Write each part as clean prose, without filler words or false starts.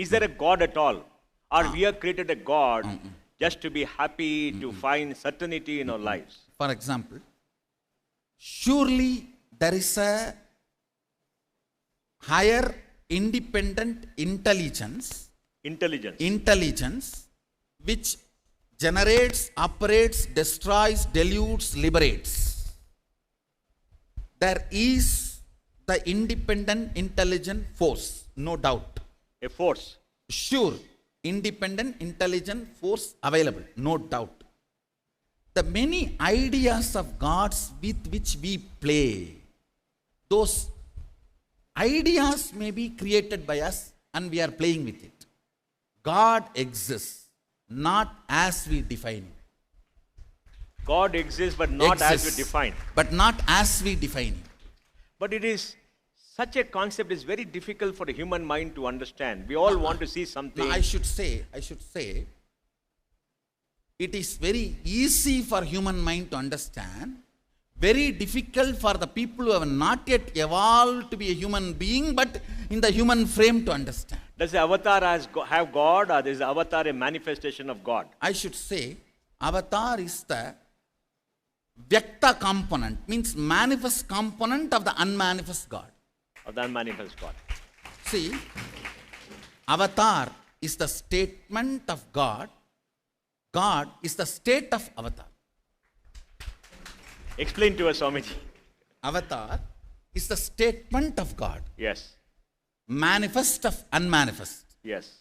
Is there a God at all? Or we have created a God just to be happy, to find certainty in our lives? For example, surely there is a higher independent intelligence which generates, operates, destroys, dilutes, liberates. There is the independent intelligent force, no doubt. A force. Sure, independent intelligent force available, no doubt. The many ideas of gods with which we play, those ideas may be created by us and we are playing with it. God exists, not as we define it. God exists, but not as we define. But not as we define it. But it is such a concept is very difficult for the human mind to understand. We all want to see something. No, I should say, it is very easy for human mind to understand, very difficult for the people who have not yet evolved to be a human being, but in the human frame to understand. Does the avatar have God, or is the avatar a manifestation of God? I should say, avatar is the Vyakta component, means manifest component of the unmanifest God. Of the unmanifest God. See, avatar is the statement of God. God is the state of avatar. Explain to us, Swamiji. Avatar is the statement of God. Yes. Manifest of unmanifest. Yes.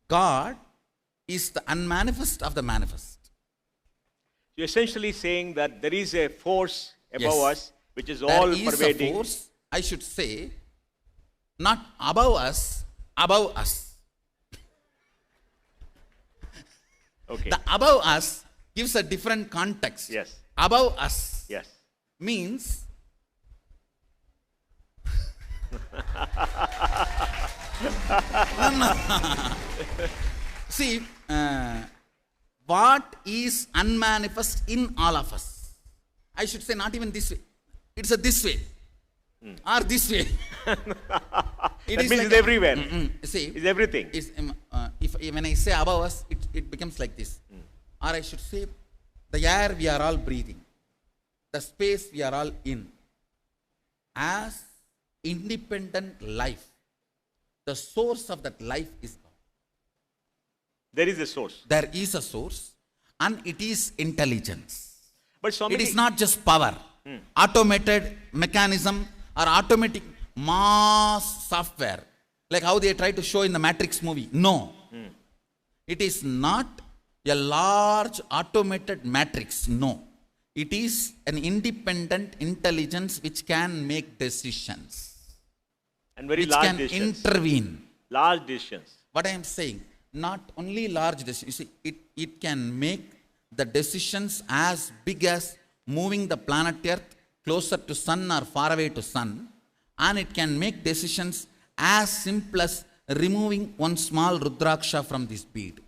God is the unmanifest of the manifest. You're essentially saying that there is a force above us, which is there all is pervading. A force, I should say, not above us, above us. Okay. The above us gives a different context. Yes. Above us Yes. means see, what is unmanifest in all of us? I should say not even this way. It's a this way or this way. It means it's everywhere. See, it's everything. It's, when I say above us, it becomes like this. Or I should say, the air we are all breathing, the space we are all in, as independent life, the source of that life is God. There is a source. There is a source, and it is intelligence. But Swamiji, it is not just power, automated mechanism or automatic mass software, like how they try to show in the Matrix movie. No. It is not a large automated matrix. No. It is an independent intelligence which can make decisions. And very which large can decisions. Intervene. Large decisions. What I am saying, not only large decisions. You see, it can make the decisions as big as moving the planet Earth closer to sun or far away to sun, and it can make decisions as simple as removing one small Rudraksha from this bead.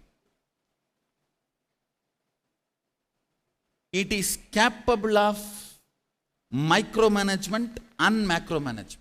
It is capable of micromanagement and macromanagement.